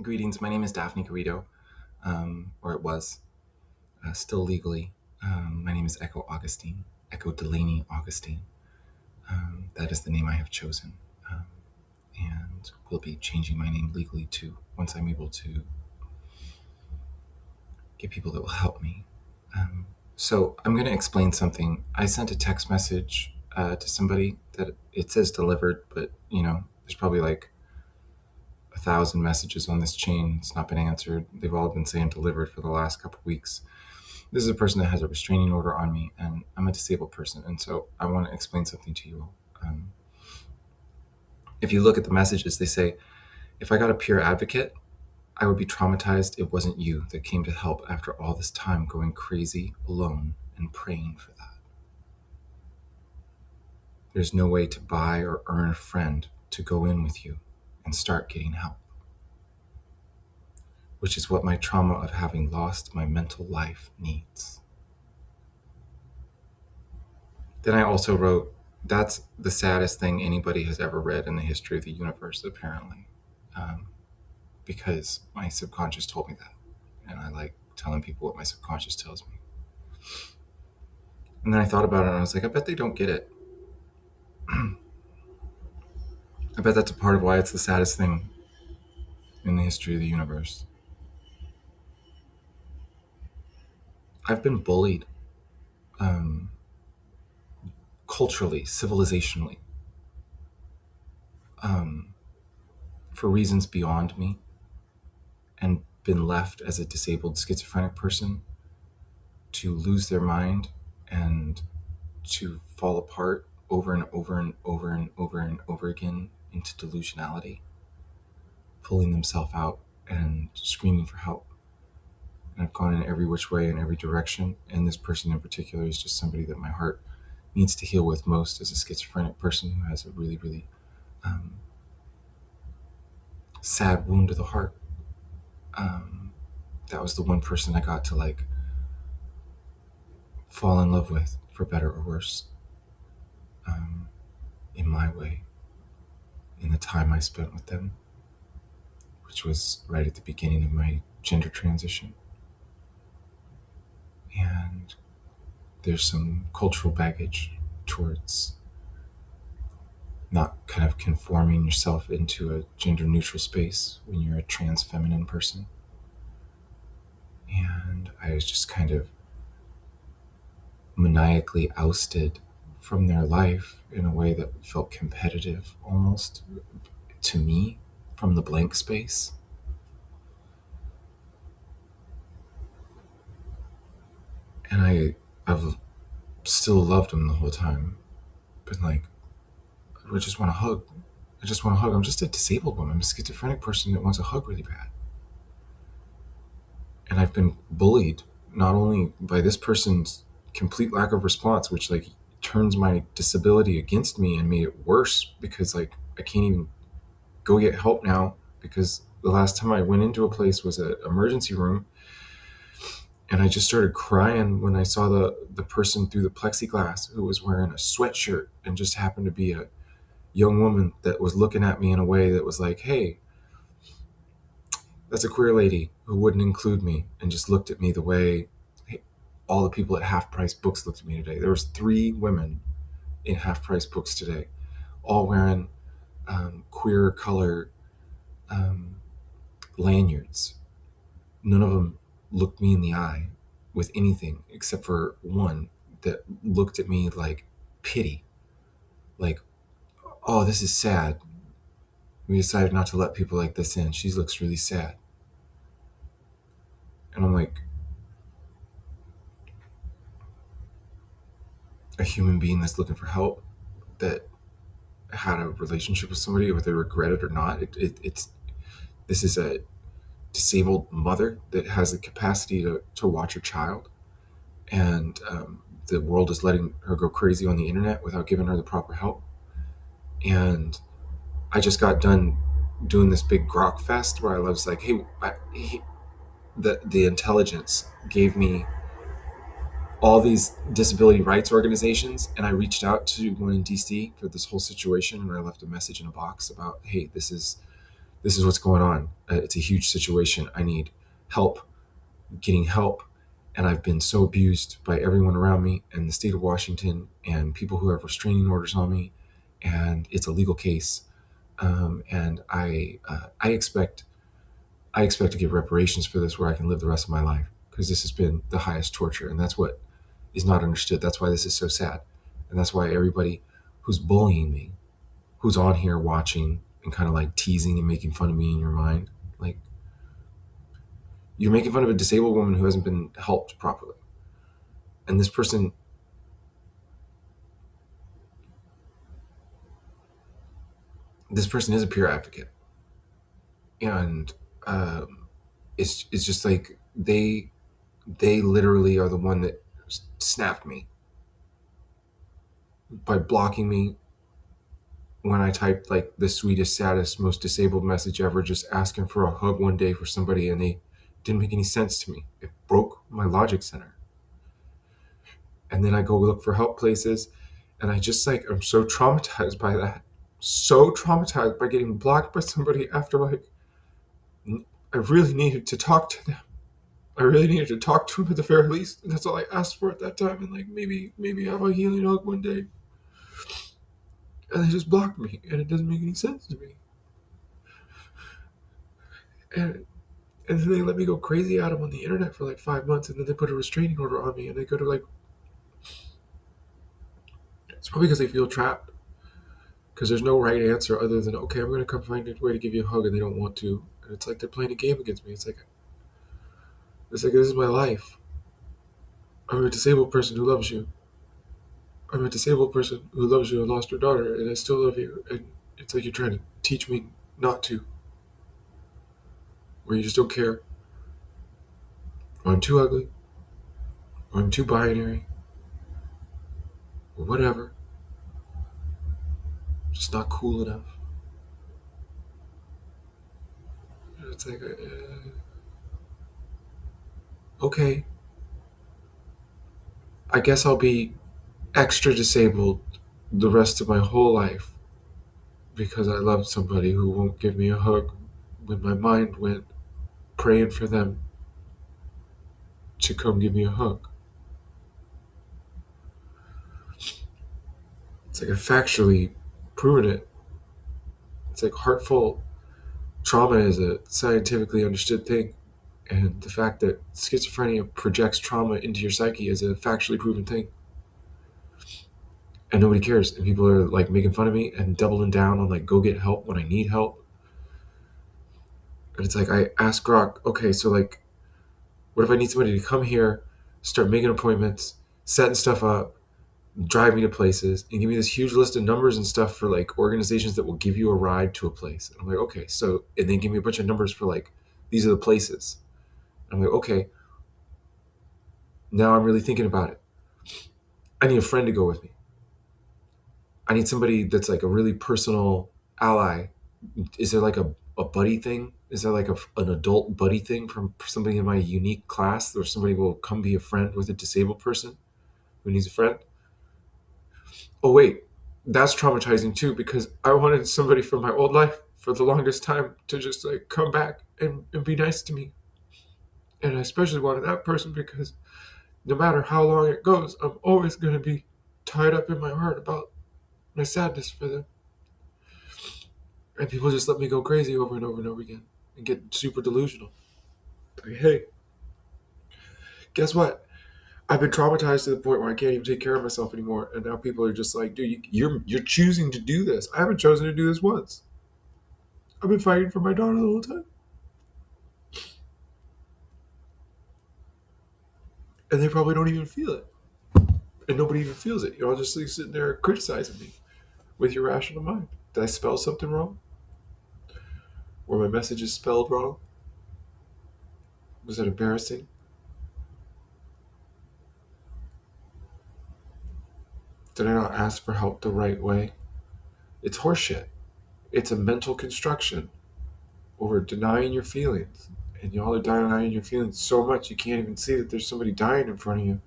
Greetings. My name is Daphne Garrido, or it was, still legally. My name is Echo Augustine, Echo Delaney Augustine. That is the name I have chosen, um, and will be changing my name legally too once I'm able to get people that will help me. So I'm going to explain something. I sent a text message to somebody that it says delivered, but there's probably like 1,000 messages on this chain. It's not been answered. They've all been saying delivered for the last couple of weeks. This is a person that has a restraining order on me, and I'm a disabled person, and so I want to explain something to you all. If you look at the messages, they say, if I got a peer advocate, I would be traumatized it wasn't you that came to help after all this time going crazy alone and praying for that. There's no way to buy or earn a friend to go in with you and start getting help, which is what my trauma of having lost my mental life needs. Then I also wrote, that's the saddest thing anybody has ever read in the history of the universe, apparently, because my subconscious told me that. And I like telling people what my subconscious tells me. And then I thought about it and I was like, I bet they don't get it. I bet that's a part of why it's the saddest thing in the history of the universe. I've been bullied culturally, civilizationally, for reasons beyond me, and been left as a disabled schizophrenic person to lose their mind and to fall apart over and over and over and over and over again into delusionality, pulling themselves out and screaming for help. And I've gone in every which way in every direction, and this person in particular is just somebody that my heart needs to heal with most as a schizophrenic person who has a really, really sad wound to the heart. That was the one person I got to like fall in love with, for better or worse, in my way, in the time I spent with them, which was right at the beginning of my gender transition. And there's some cultural baggage towards not kind of conforming yourself into a gender neutral space when you're a trans feminine person. And I was just kind of maniacally ousted from their life in a way that felt competitive almost to me from the blank space. And I've still loved them the whole time. Been like, I just want to hug. I just want to hug. I'm just a disabled woman. I'm a schizophrenic person that wants a hug really bad. And I've been bullied not only by this person's complete lack of response, which like turns my disability against me and made it worse because like I can't even go get help now because the last time I went into a place was an emergency room, and I just started crying when I saw the person through the plexiglass who was wearing a sweatshirt and just happened to be a young woman that was looking at me in a way that was like, hey, that's a queer lady who wouldn't include me, and just looked at me the way all the people at Half Price Books looked at me today. There was 3 women in Half Price Books today, all wearing queer color lanyards. None of them looked me in the eye with anything except for one that looked at me like pity, like, oh, this is sad. We decided not to let people like this in. She looks really sad. And I'm like, a human being that's looking for help, that had a relationship with somebody, whether they regret it or not. This is a disabled mother that has the capacity to watch her child, and the world is letting her go crazy on the internet without giving her the proper help. And I just got done doing this big grok fest where I was like, hey, the intelligence gave me all these disability rights organizations, and I reached out to one in DC for this whole situation, and I left a message in a box about, hey, this is this is what's going on. It's a huge situation. I need help getting help. And I've been so abused by everyone around me and the state of Washington and people who have restraining orders on me. And it's a legal case. And I expect to get reparations for this where I can live the rest of my life, because this has been the highest torture. And that's what is not understood. That's why this is so sad. And that's why everybody who's bullying me, who's on here watching and kind of like teasing and making fun of me in your mind, like, you're making fun of a disabled woman who hasn't been helped properly. And this person is a peer advocate. And it's just like they literally are the one that snapped me by blocking me when I typed like the sweetest, saddest, most disabled message ever, just asking for a hug one day for somebody, and they didn't make any sense to me. It broke my logic center. And then I go look for help places, and I just like, I'm so traumatized by that. So traumatized by getting blocked by somebody after like I really needed to talk to them. I really needed to talk to them at the very least. And that's all I asked for at that time. And like maybe have a healing hug one day. And they just blocked me, and it doesn't make any sense to me. And and then they let me go crazy at them on the internet for like 5 months, and then they put a restraining order on me, and they go to like, it's probably because they feel trapped. Because there's no right answer other than, okay, I'm going to come find a way to give you a hug, and they don't want to. And it's like they're playing a game against me. It's like this is my life. I'm a disabled person who loves you. I'm a disabled person who loves you and lost her daughter, and I still love you. And it's like you're trying to teach me not to, or you just don't care. Or I'm too ugly, or I'm too binary, or whatever. I'm just not cool enough. And it's like, okay, I guess I'll be extra disabled the rest of my whole life because I loved somebody who won't give me a hug when my mind went praying for them to come give me a hug. It's like I've factually proven it. It's like heartful trauma is a scientifically understood thing. And the fact that schizophrenia projects trauma into your psyche is a factually proven thing. And nobody cares. And people are like making fun of me and doubling down on like, go get help when I need help. And it's like, I ask Grok, okay, so like, what if I need somebody to come here, start making appointments, setting stuff up, drive me to places, and give me this huge list of numbers and stuff for like organizations that will give you a ride to a place. And I'm like, okay, so, and then give me a bunch of numbers for like, these are the places. And I'm like, okay, now I'm really thinking about it. I need a friend to go with me. I need somebody that's like a really personal ally. Is there like a buddy thing? Is there like an adult buddy thing from somebody in my unique class, or somebody will come be a friend with a disabled person who needs a friend? Oh wait, that's traumatizing too, because I wanted somebody from my old life for the longest time to just like come back and be nice to me. And I especially wanted that person because no matter how long it goes, I'm always going to be tied up in my heart about my sadness for them. And people just let me go crazy over and over and over again and get super delusional. Like, hey, guess what? I've been traumatized to the point where I can't even take care of myself anymore. And now people are just like, dude, you're choosing to do this. I haven't chosen to do this once. I've been fighting for my daughter the whole time. And they probably don't even feel it. And nobody even feels it. You're all just like sitting there criticizing me with your rational mind. Did I spell something wrong? Were my messages spelled wrong? Was it embarrassing? Did I not ask for help the right way? It's horseshit. It's a mental construction over denying your feelings. And y'all are denying your feelings so much you can't even see that there's somebody dying in front of you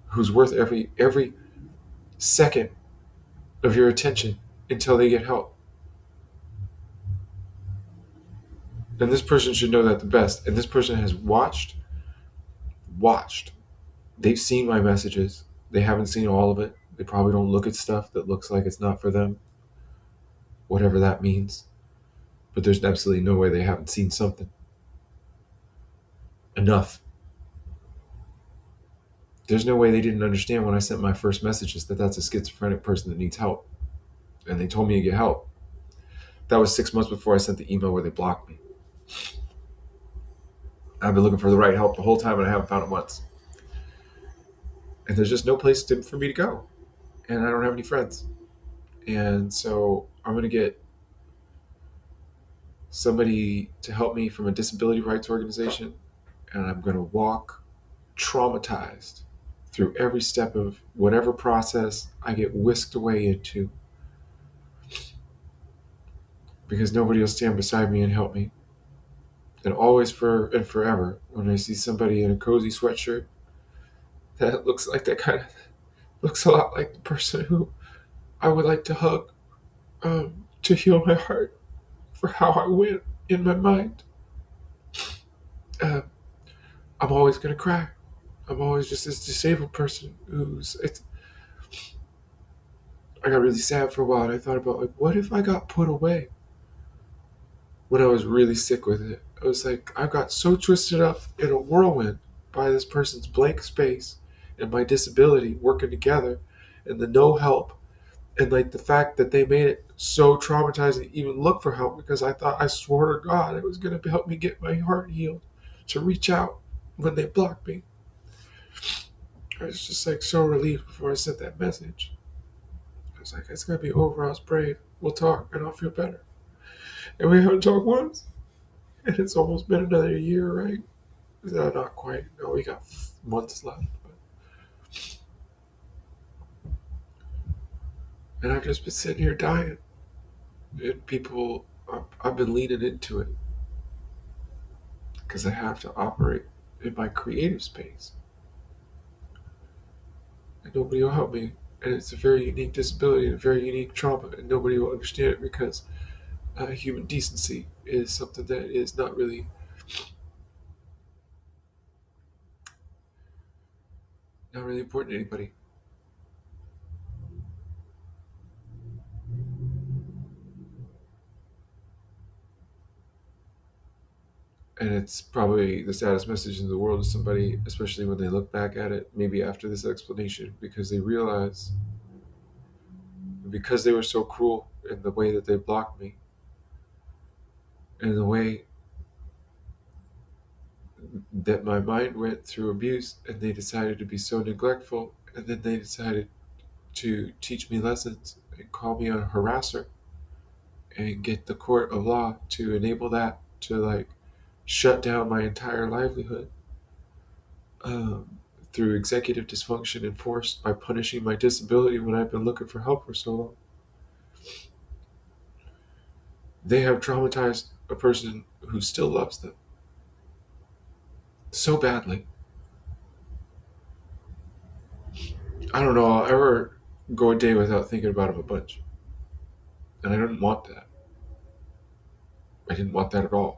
who's worth every second of your attention until they get help. And this person should know that the best. And this person has watched. They've seen my messages. They haven't seen all of it. They probably don't look at stuff that looks like it's not for them, whatever that means. But there's absolutely no way they haven't seen something. Enough. There's no way they didn't understand when I sent my first messages that that's a schizophrenic person that needs help. And they told me to get help. That was 6 months before I sent the email where they blocked me. I've been looking for the right help the whole time and I haven't found it once. And there's just no place for me to go. And I don't have any friends. And so I'm going to get somebody to help me from a disability rights organization. And I'm going to walk traumatized through every step of whatever process I get whisked away into, because nobody will stand beside me and help me. And always and forever, when I see somebody in a cozy sweatshirt that looks like looks a lot like the person who I would like to hug, to heal my heart for how I went in my mind, uh, I'm always going to cry. I'm always just this disabled person I got really sad for a while, and I thought about, like, what if I got put away when I was really sick with it? I was like, I got so twisted up in a whirlwind by this person's blank space and my disability working together and the no help, and like the fact that they made it so traumatizing to even look for help, because I swore to God it was going to help me get my heart healed to reach out when they blocked me. I was just like so relieved before I sent that message. I was like, it's going to be over. I was brave. We'll talk and I'll feel better. And we haven't talked once. And it's almost been another year, right? No, not quite. No, we got months left. And I've just been sitting here dying. And I've been leaning into it because I have to operate in my creative space. And nobody will help me. And it's a very unique disability and a very unique trauma, and nobody will understand it because human decency is something that is not really important to anybody. And it's probably the saddest message in the world to somebody, especially when they look back at it, maybe after this explanation, because they realize, because they were so cruel in the way that they blocked me, and the way that my mind went through abuse, and they decided to be so neglectful, and then they decided to teach me lessons and call me a harasser and get the court of law to enable that to like shut down my entire livelihood, um, through executive dysfunction enforced by punishing my disability when I've been looking for help for so long. They have traumatized a person who still loves them so badly. I don't know, I'll ever go a day without thinking about him a bunch. And I didn't want that. I didn't want that at all.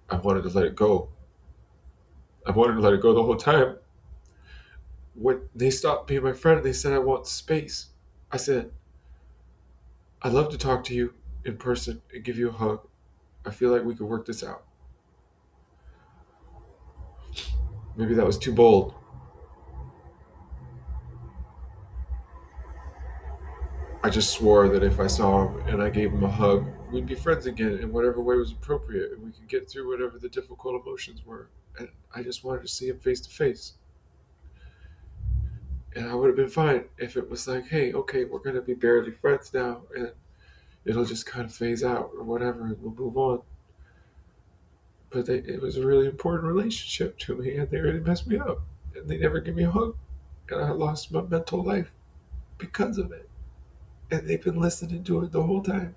I wanted to let it go. I wanted to let it go the whole time. When they stopped being my friend, they said, I want space. I said, I'd love to talk to you in person and give you a hug. I feel like we could work this out. Maybe that was too bold. I just swore that if I saw him and I gave him a hug, we'd be friends again in whatever way was appropriate, and we could get through whatever the difficult emotions were. And I just wanted to see him face to face. And I would have been fine if it was like, hey, okay, we're going to be barely friends now, and it'll just kind of phase out or whatever, and we'll move on. But it was a really important relationship to me, and they really messed me up. And they never gave me a hug. And I lost my mental life because of it. And they've been listening to it the whole time.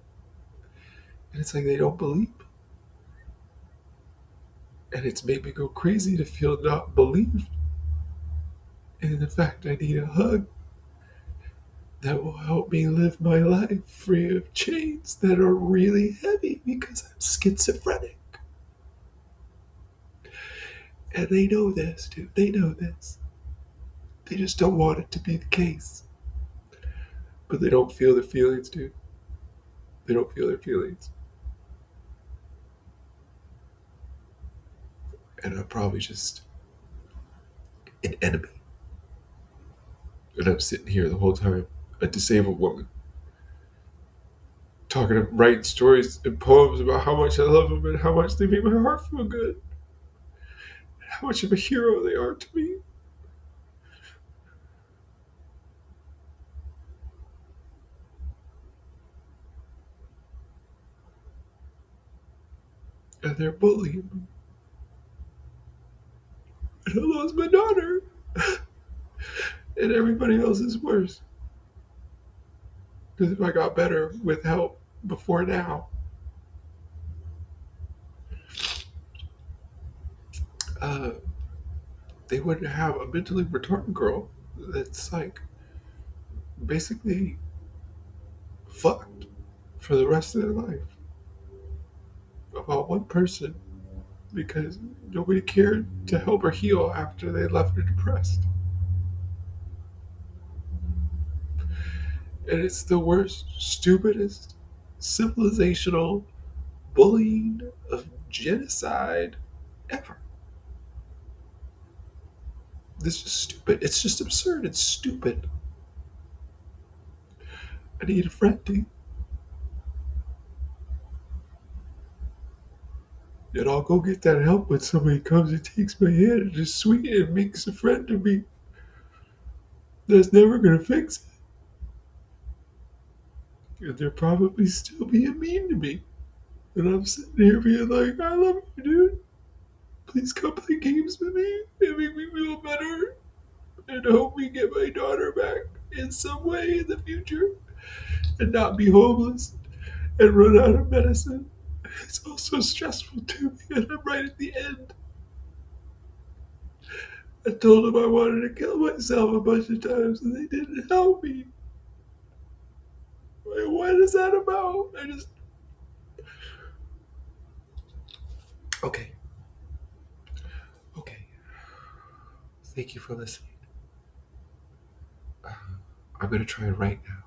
And it's like they don't believe me. And it's made me go crazy to feel not believed. And the fact I need a hug that will help me live my life free of chains that are really heavy because I'm schizophrenic. And they know this, dude. They know this. They just don't want it to be the case. But they don't feel their feelings, dude. They don't feel their feelings. And I'm probably just an enemy. And I'm sitting here the whole time, a disabled woman, writing stories and poems about how much I love them and how much they make my heart feel good. And how much of a hero they are to me. And they're bullying me. And I lost my daughter. And everybody else is worse. Because if I got better with help before now, uh, they wouldn't have a mentally retarded girl that's like basically fucked for the rest of their life about one person because nobody cared to help her heal after they left her depressed. And it's the worst, stupidest, civilizational bullying of genocide ever. This is stupid. It's just absurd. It's stupid. I need a friend, dude. And I'll go get that help when somebody comes and takes my hand and is sweet and makes a friend of me. That's never gonna fix it. And they're probably still being mean to me. And I'm sitting here being like, I love you, dude. Please come play games with me and make me feel better. And help me get my daughter back in some way in the future. And not be homeless and run out of medicine. It's also stressful to me, and I'm right at the end. I told them I wanted to kill myself a bunch of times, and they didn't help me. Like, what is that about? Okay. Okay. Thank you for listening. I'm going to try right now